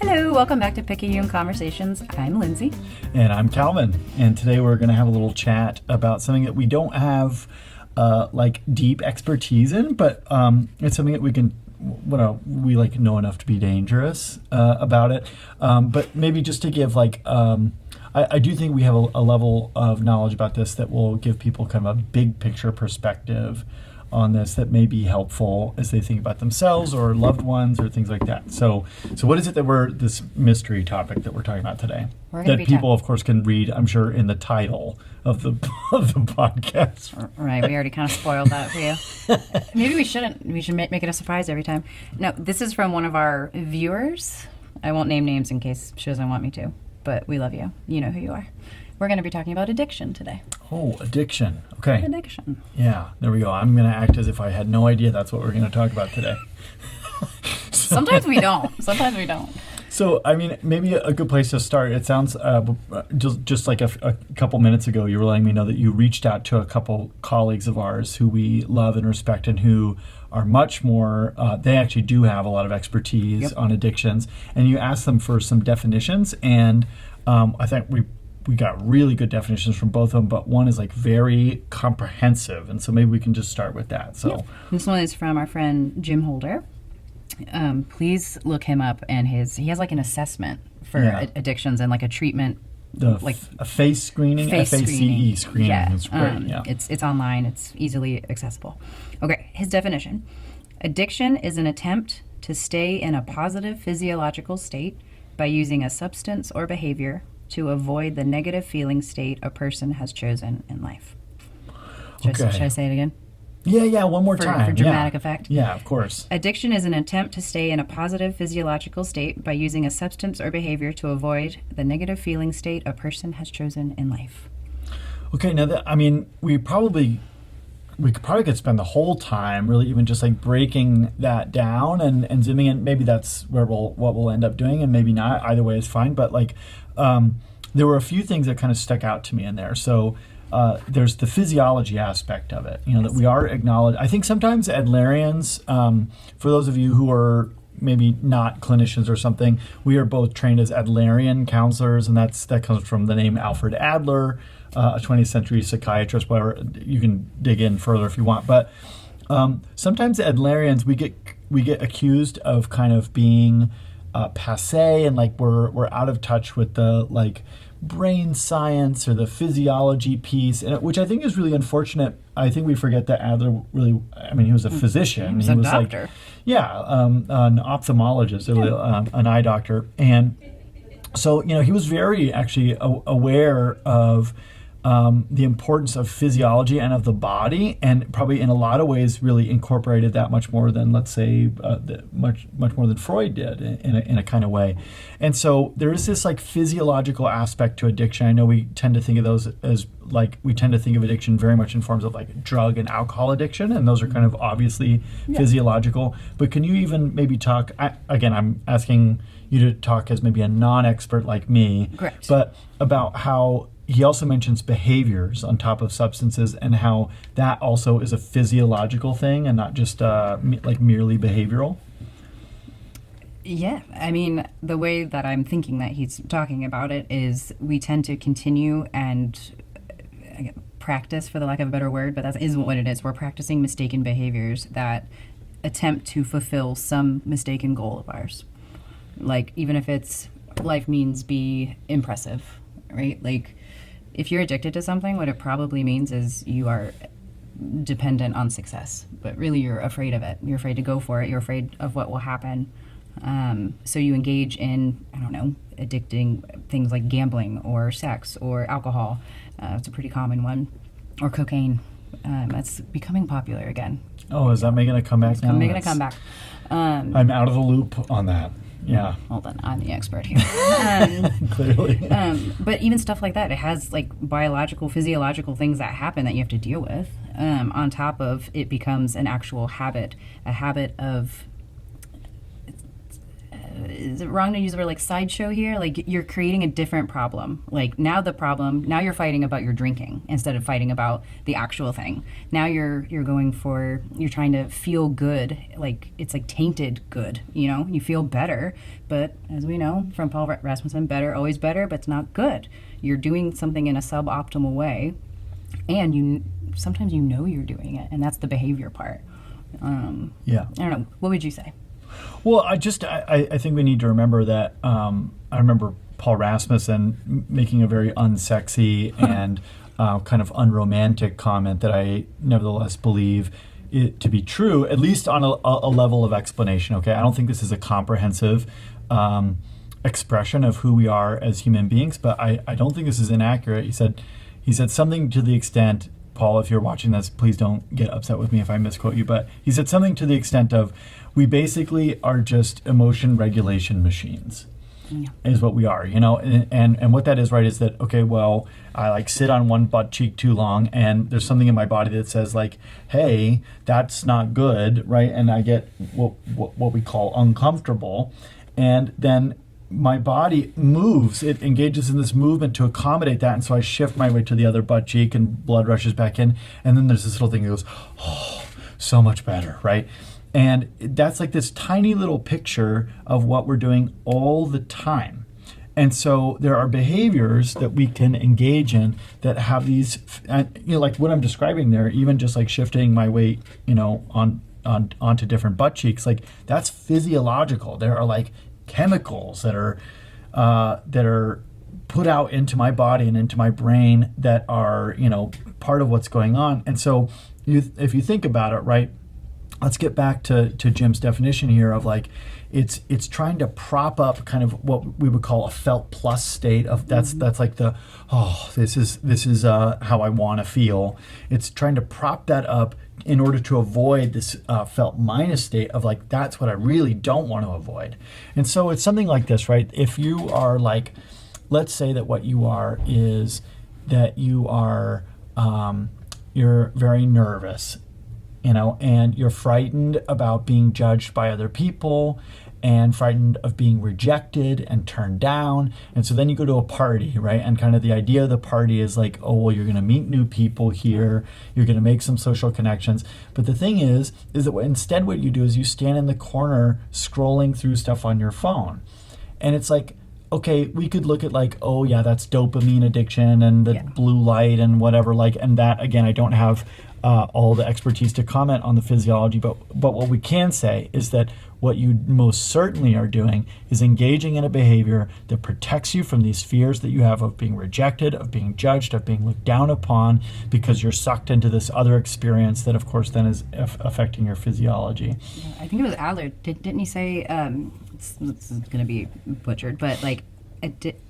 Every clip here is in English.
Hello, welcome back to Picayune Conversations. I'm Lindsay. And I'm Calvin. And today we're going to have a little chat about something that we don't have deep expertise in, but it's something that we can, we know enough to be dangerous about it. But maybe just to give I do think we have a level of knowledge about this that will give people kind of a big picture perspective on this that may be helpful as they think about themselves or loved ones or things like that. So what is it that this mystery topic that we're talking about today? That people, of course, can read, I'm sure, in the title of the podcast. Right, we already kind of spoiled that for you. Maybe we shouldn't. We should make it a surprise every time. No, this is from one of our viewers. I won't name names in case she doesn't want me to, but we love you. You know who you are. We're going to be talking about addiction today. Oh, addiction. Okay. Addiction. Yeah, there we go. I'm going to act as if I had no idea that's what we're going to talk about today. Sometimes we don't. So, I mean, maybe a good place to start, it sounds just like a couple minutes ago, you were letting me know that you reached out to a couple colleagues of ours who we love and respect and who are much more, they actually do have a lot of expertise on addictions. And you asked them for some definitions. And I think we got really good definitions from both of them, but one is very comprehensive. And so maybe we can just start with that. So This one is from our friend Jim Holder. Please look him up, and he has an assessment for addictions and a treatment. A face screening, FACE screening. Yeah. It's great. It's online. It's easily accessible. Okay, his definition. Addiction is an attempt to stay in a positive physiological state by using a substance or behavior to avoid the negative feeling state a person has chosen in life. Should I say it again? Yeah, one more time. For dramatic effect? Yeah, of course. Addiction is an attempt to stay in a positive physiological state by using a substance or behavior to avoid the negative feeling state a person has chosen in life. Okay, now we could spend the whole time really even just breaking that down and zooming in. Maybe that's what we'll end up doing, and maybe not. Either way is fine. But there were a few things that kind of stuck out to me in there. So there's the physiology aspect of it. That we are acknowledged. I think sometimes Adlerians, for those of you who are maybe not clinicians or something, we are both trained as Adlerian counselors, and that comes from the name Alfred Adler, a 20th century psychiatrist. Whatever, you can dig in further if you want. But sometimes Adlerians, we get accused of kind of being passé and we're out of touch with the brain science or the physiology piece, which I think is really unfortunate. I think we forget that Adler really, he was a physician. He was a doctor. An ophthalmologist, an eye doctor. And so, he was very actually aware of the importance of physiology and of the body, and probably in a lot of ways really incorporated that much more than, let's say, much more than Freud did in a kind of way. And so there is this physiological aspect to addiction. I know we tend to think of those as we tend to think of addiction very much in forms of drug and alcohol addiction, and those are kind of obviously physiological. But can you even maybe talk, I'm asking you to talk as maybe a non-expert like me, correct, but about how he also mentions behaviors on top of substances and how that also is a physiological thing and not just merely behavioral. Yeah, the way that I'm thinking that he's talking about it is we tend to continue and practice, for the lack of a better word, but that isn't what it is. We're practicing mistaken behaviors that attempt to fulfill some mistaken goal of ours. Even if it's life means be impressive, right? If you're addicted to something, what it probably means is you are dependent on success, but really you're afraid of it. You're afraid to go for it. You're afraid of what will happen. So you engage in, addicting things like gambling or sex or alcohol. It's a pretty common one. Or cocaine. That's becoming popular again. Oh, is that making a comeback now? Making a comeback. I'm out of the loop on that. Yeah. Hold on, I'm the expert here. Clearly. But even stuff like that, it has biological, physiological things that happen that you have to deal with. On top of it becomes an actual habit, a habit of is it wrong to use the word like sideshow here? Like you're creating a different problem. Like now you're fighting about your drinking instead of fighting about the actual thing. Now you're trying to feel good. Like it's like tainted good, you know? You feel better, but as we know from Paul Rasmussen, better, always better, but it's not good. You're doing something in a suboptimal way, and sometimes you're doing it, and that's the behavior part. Yeah. I don't know. What would you say? Well, I think we need to remember that I remember Paul Rasmussen making a very unsexy and kind of unromantic comment that I nevertheless believe it to be true, at least on a level of explanation. Okay, I don't think this is a comprehensive expression of who we are as human beings, but I don't think this is inaccurate. He said something to the extent, Paul, if you're watching this, please don't get upset with me if I misquote you, but he said something to the extent of, we basically are just emotion regulation machines, is what we are, you know? And what that is, right, is that, okay, well, I like sit on one butt cheek too long, and there's something in my body that says like, hey, that's not good, right? And I get what we call uncomfortable, and then my body moves. It engages in this movement to accommodate that, and so I shift my weight to the other butt cheek, and blood rushes back in, and then there's this little thing that goes, oh, so much better, right? And that's like this tiny little picture of what we're doing all the time. And so there are behaviors that we can engage in that have these, like what I'm describing there, even just like shifting my weight, onto different butt cheeks, like that's physiological. There are like chemicals that are put out into my body and into my brain that are, part of what's going on. And so if you think about it, right, let's get back to Jim's definition here of like, it's trying to prop up kind of what we would call a felt plus state of that's like the, this is how I want to feel. It's trying to prop that up in order to avoid this felt minus state of like, that's what I really don't want to avoid. And so it's something like this, right? If you are like, let's say that what you are is that you are, you're very nervous, and you're frightened about being judged by other people and frightened of being rejected and turned down. And so then you go to a party, right? And kind of the idea of the party is like, oh, well, you're going to meet new people here. You're going to make some social connections. But the thing is that instead what you do is you stand in the corner scrolling through stuff on your phone. And it's like, okay, we could look at like, oh yeah, that's dopamine addiction and the blue light and whatever, like, and that, again, I don't have all the expertise to comment on the physiology, but what we can say is that what you most certainly are doing is engaging in a behavior that protects you from these fears that you have of being rejected, of being judged, of being looked down upon, because you're sucked into this other experience that, of course, then is affecting your physiology. Yeah, I think it was Adler. Didn't he say, this is going to be butchered, but like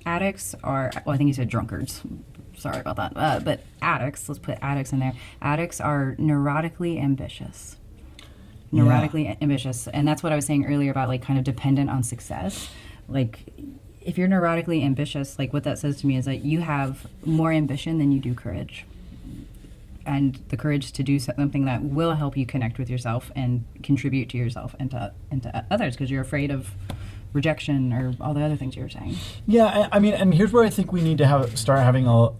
addicts are, well, I think he said drunkards. Sorry about that. But addicts, let's put addicts in there. Addicts are neurotically ambitious. Ambitious. And that's what I was saying earlier about like kind of dependent on success. Like if you're neurotically ambitious, like what that says to me is that you have more ambition than you do courage. And the courage to do something that will help you connect with yourself and contribute to yourself and to others, because you're afraid of rejection or all the other things you were saying. Yeah, I mean, and here's where I think we need to start having a,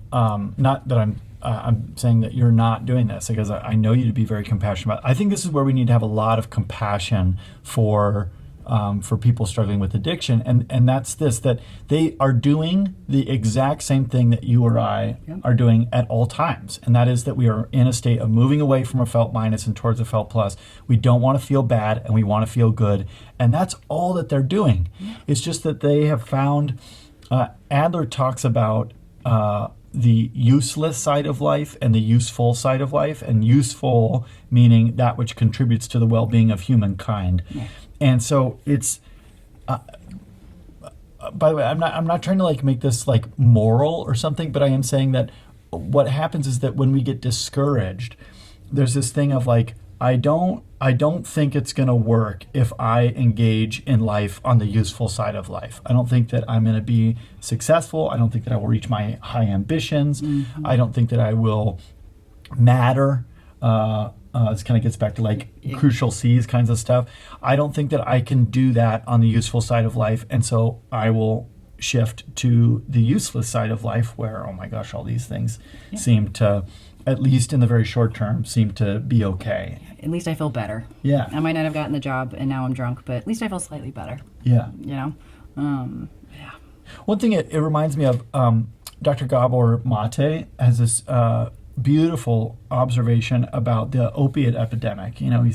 not that I'm saying that you're not doing this, because I know you to be very compassionate about. I think this is where we need to have a lot of compassion for people struggling with addiction, and that's this, that they are doing the exact same thing that you or I are doing at all times, and that is that we are in a state of moving away from a felt minus and towards a felt plus. We don't want to feel bad, and we want to feel good, and that's all that they're doing. It's just that they have found, Adler talks about the useless side of life and the useful side of life, and useful meaning that which contributes to the well-being of humankind. And so it's, by the way, I'm not trying to like make this like moral or something, but I am saying that what happens is that when we get discouraged, there's this thing of like, I don't think it's going to work if I engage in life on the useful side of life. I don't think that I'm going to be successful. I don't think that I will reach my high ambitions. I don't think that I will matter. This kind of gets back to like crucial C's kinds of stuff. I don't think that I can do that on the useful side of life, and so I will shift to the useless side of life, where, oh my gosh, all these things seem to, at least in the very short term, seem to be okay. At least I feel better. Yeah. I might not have gotten the job and now I'm drunk, but at least I feel slightly better. Yeah. You know? Yeah. One thing it reminds me of, Dr. Gabor Mate has this beautiful observation about the opiate epidemic. You know,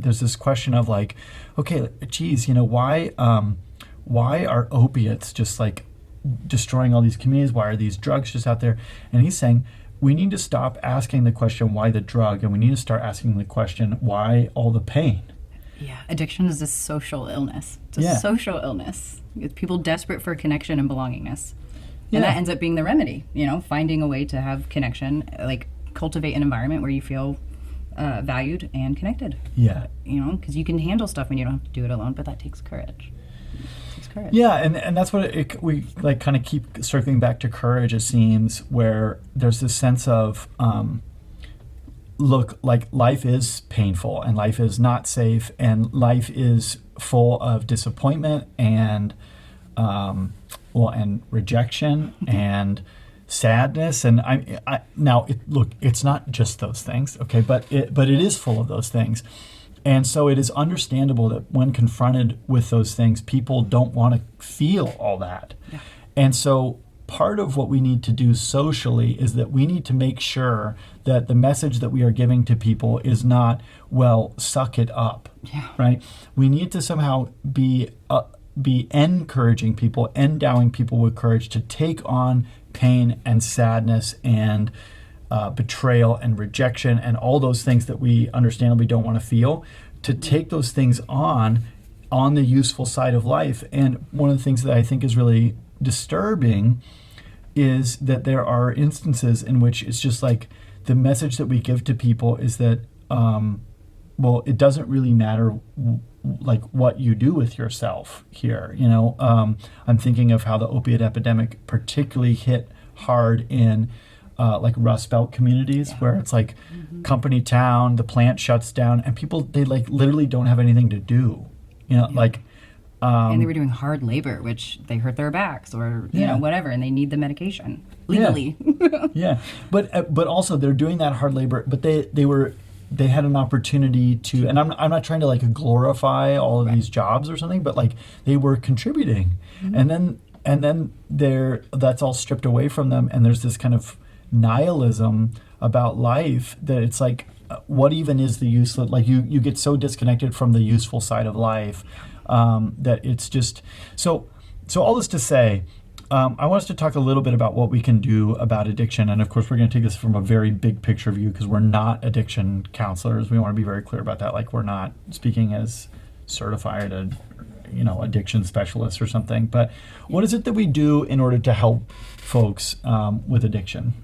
there's this question of like, okay, geez, you know, why are opiates just like destroying all these communities? Why are these drugs just out there? And he's saying, we need to stop asking the question, why the drug? And we need to start asking the question, why all the pain? Yeah, addiction is a social illness. It's a social illness. It's people desperate for connection and belongingness. And that ends up being the remedy, you know, finding a way to have connection, like cultivate an environment where you feel valued and connected. Yeah. You know, because you can handle stuff when you don't have to do it alone, but that takes courage. Yeah, and that's what we like kind of keep circling back to courage, it seems, where there's this sense of, look, like life is painful and life is not safe and life is full of disappointment and, and rejection and sadness. And look, it's not just those things, okay, but it is full of those things. And so it is understandable that when confronted with those things, people don't want to feel all that. Yeah. And so part of what we need to do socially is that we need to make sure that the message that we are giving to people is not, well, suck it up, right? We need to somehow be encouraging people, endowing people with courage to take on pain and sadness and betrayal and rejection and all those things that we understandably don't want to feel, to take those things on the useful side of life. And one of the things that I think is really disturbing is that there are instances in which it's just like the message that we give to people is that, it doesn't really matter like what you do with yourself here. You know, I'm thinking of how the opiate epidemic particularly hit hard in like Rust Belt communities where it's like company town, the plant shuts down, and people, they like literally don't have anything to do. You know, like... and they were doing hard labor, which they hurt their backs or, you know, whatever, and they need the medication legally. Yeah. But also they're doing that hard labor, but they had an opportunity to, and I'm not trying to like glorify all of these jobs or something, but like they were contributing. And then that's all stripped away from them, and there's this kind of nihilism about life that it's like, what even is the useless? Like you get so disconnected from the useful side of life that it's just so all this to say, I want us to talk a little bit about what we can do about addiction. And of course, we're going to take this from a very big picture view because we're not addiction counselors. We want to be very clear about that. Like we're not speaking as certified addiction specialists or something. But what is it that we do in order to help folks with addiction?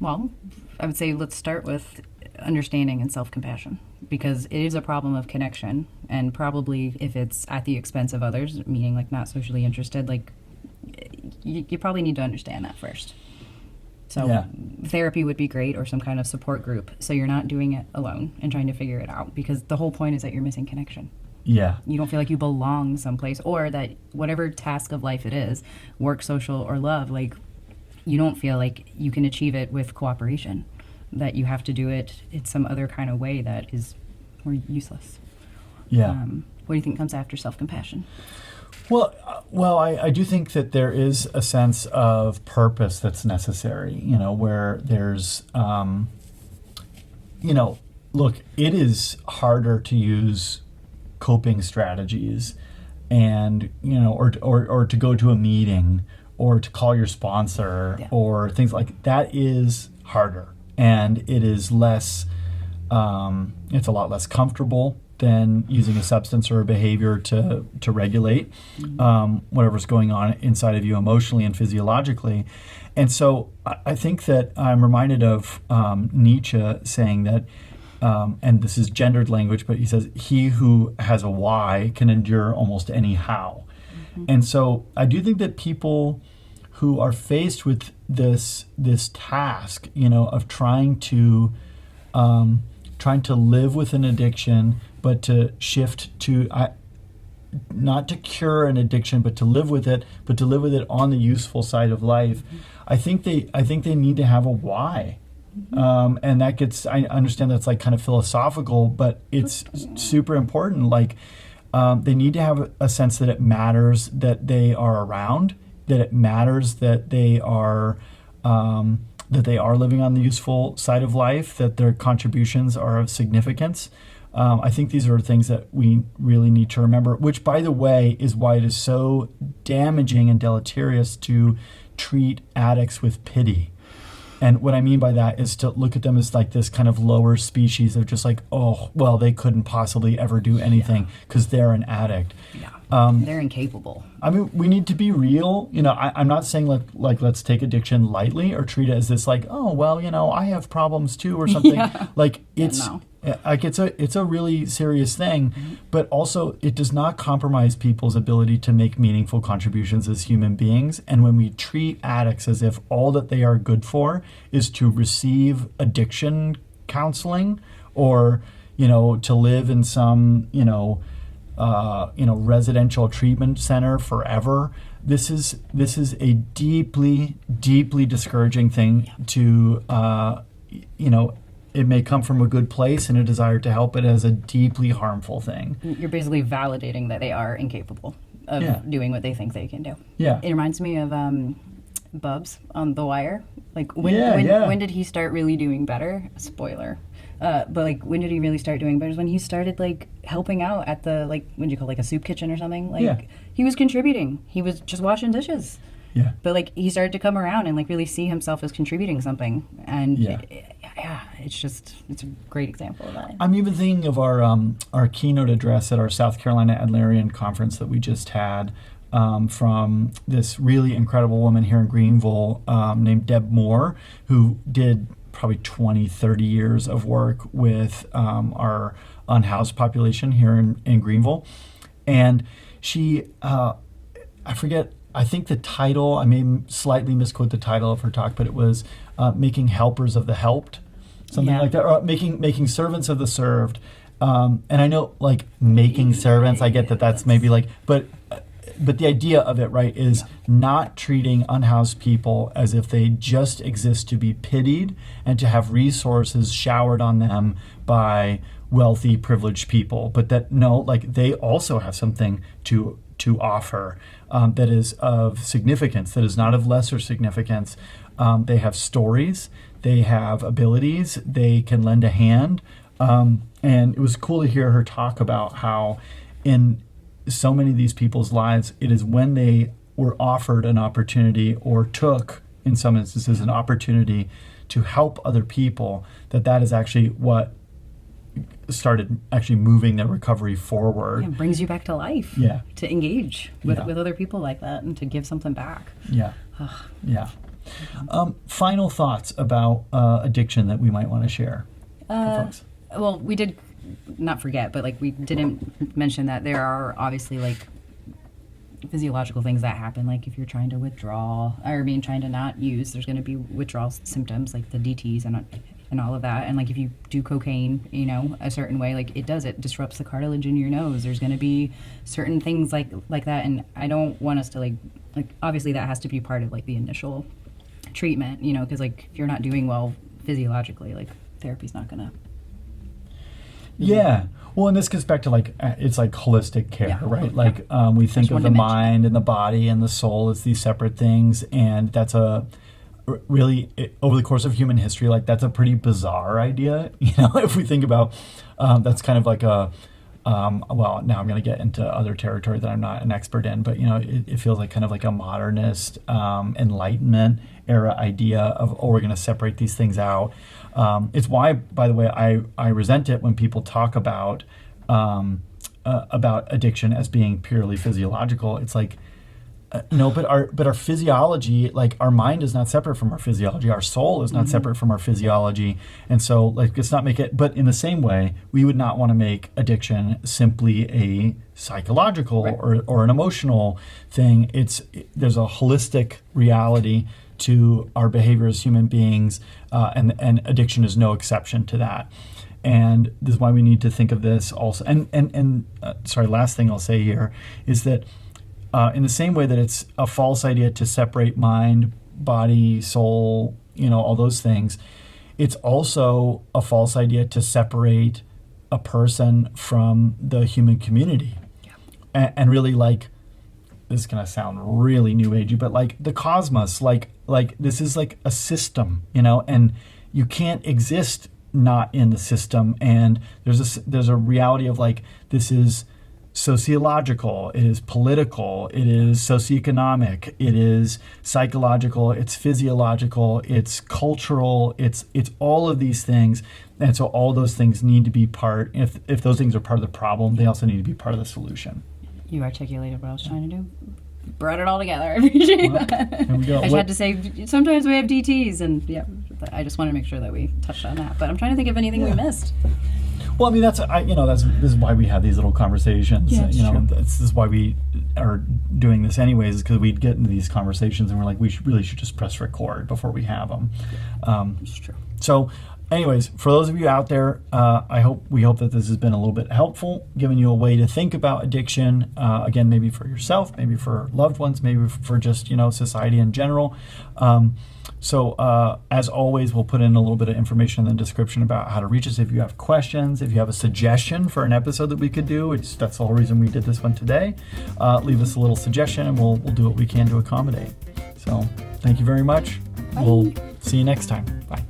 Well, I would say let's start with understanding and self-compassion, because it is a problem of connection, and probably if it's at the expense of others, meaning like not socially interested, like you probably need to understand that first. So therapy would be great, or some kind of support group, so you're not doing it alone and trying to figure it out, because the whole point is that you're missing connection. Yeah. You don't feel like you belong someplace, or that whatever task of life it is, work, social, or love, like you don't feel like you can achieve it with cooperation, that you have to do it in some other kind of way that is more useless. Yeah. What do you think comes after self-compassion? Well, I do think that there is a sense of purpose that's necessary, where there's, look, it is harder to use coping strategies and, or to go to a meeting or to call your sponsor or things like that is harder. And it is less, it's a lot less comfortable than using a substance or a behavior to regulate whatever's going on inside of you emotionally and physiologically. And so I think that I'm reminded of Nietzsche saying that, and this is gendered language, but he says, he who has a why can endure almost any how. And so I do think that people who are faced with this task, of trying to trying to live with an addiction, but to shift to not to cure an addiction, but to live with it, on the useful side of life. I think they need to have a why. And that gets, I understand that's like kind of philosophical, but it's super important. Like, they need to have a sense that it matters that they are around, that it matters that they are living on the useful side of life, that their contributions are of significance. I think these are things that we really need to remember, which, by the way, is why it is so damaging and deleterious to treat addicts with pity. And what I mean by that is to look at them as like this kind of lower species of just like, oh, well, they couldn't possibly ever do anything because they're an addict. Yeah. They're incapable. I mean, we need to be real. You know, I'm not saying like let's take addiction lightly or treat it as this like, oh, well, you know, I have problems too or something. Yeah. Like it's No. like it's a really serious thing, but also it does not compromise people's ability to make meaningful contributions as human beings. And when we treat addicts as if all that they are good for is to receive addiction counseling or, you know, to live in some, residential treatment center forever. This is a deeply, deeply discouraging thing to, it may come from a good place and a desire to help, but as a deeply harmful thing. You're basically validating that they are incapable of doing what they think they can do. Yeah. It reminds me of Bubs on The Wire. Like when did he start really doing better? Spoiler. But like when did he really start doing better? When he started like helping out at the what do you call like a soup kitchen or something? Like he was contributing. He was just washing dishes. Yeah. But like he started to come around and like really see himself as contributing something. And it's a great example of that. I'm even thinking of our keynote address at our South Carolina Adlerian conference that we just had. From this really incredible woman here in Greenville named Deb Moore, who did probably 20, 30 years of work with our unhoused population here in Greenville. And she, I think the title, I may slightly misquote the title of her talk, but it was Making Helpers of the Helped, something like that, or making servants of the served. And I know like making servants, I get that's maybe like, but the idea of it, right, is not treating unhoused people as if they just exist to be pitied and to have resources showered on them by wealthy, privileged people, but that they also have something to offer that is of significance, that is not of lesser significance. They have stories, they have abilities, they can lend a hand. And it was cool to hear her talk about how in so many of these people's lives, it is when they were offered an opportunity or took, in some instances, an opportunity to help other people, that is actually what started actually moving their recovery forward. Yeah, it brings you back to life. Yeah. To engage with other people like that and to give something back. Yeah. Yeah. Final thoughts about addiction that we might want to share for folks. Well, we did not forget, but like we didn't mention that there are obviously like physiological things that happen. Like if you're trying to withdraw, trying to not use, there's going to be withdrawal symptoms like the DTs and all of that. And like if you do cocaine, a certain way, like it disrupts the cartilage in your nose. There's going to be certain things like that. And I don't want us to like obviously that has to be part of like the initial treatment, because like if you're not doing well physiologically, like therapy's not going to. Yeah. Well, and this gets back to it's like holistic care, right? Like we think of the mind and the body and the soul as these separate things. And that's really, over the course of human history, like that's a pretty bizarre idea. If we think about, that's kind of like well, now I'm going to get into other territory that I'm not an expert in, but it feels like kind of like a modernist Enlightenment era idea of, we're going to separate these things out. It's why, by the way, I resent it when people talk about addiction as being purely physiological. It's like, no, but our physiology, like our mind is not separate from our physiology. Our soul is not separate from our physiology. And so let's not make it, but in the same way, we would not want to make addiction simply a psychological or an emotional thing. There's a holistic reality to our behavior as human beings, and addiction is no exception to that. And this is why we need to think of this also. And sorry, last thing I'll say here is that in the same way that it's a false idea to separate mind, body, soul, all those things, it's also a false idea to separate a person from the human community. Yeah. And really, like, this is going to sound really new agey, but like the cosmos, like this is like a system, and you can't exist not in the system. And there's a reality of like, this is sociological, it is political, it is socioeconomic, it is psychological, it's physiological, it's cultural, it's all of these things. And so all those things need to be part, if those things are part of the problem, they also need to be part of the solution. You articulated what I was trying to do. Brought it all together. I appreciate that. Here we go. I had to say, sometimes we have DTs, and I just want to make sure that we touched on that. But I'm trying to think of anything we missed. Well, I mean, this is why we have these little conversations. Yeah, this is why we are doing this anyways, is because we get into these conversations and we're like, we really should just press record before we have them. It's true. So, anyways, for those of you out there, we hope that this has been a little bit helpful, giving you a way to think about addiction. Again, maybe for yourself, maybe for loved ones, maybe for just society in general. So as always, we'll put in a little bit of information in the description about how to reach us if you have questions, if you have a suggestion for an episode that we could do. That's the whole reason we did this one today. Leave us a little suggestion, and we'll do what we can to accommodate. So thank you very much. Bye. We'll see you next time. Bye.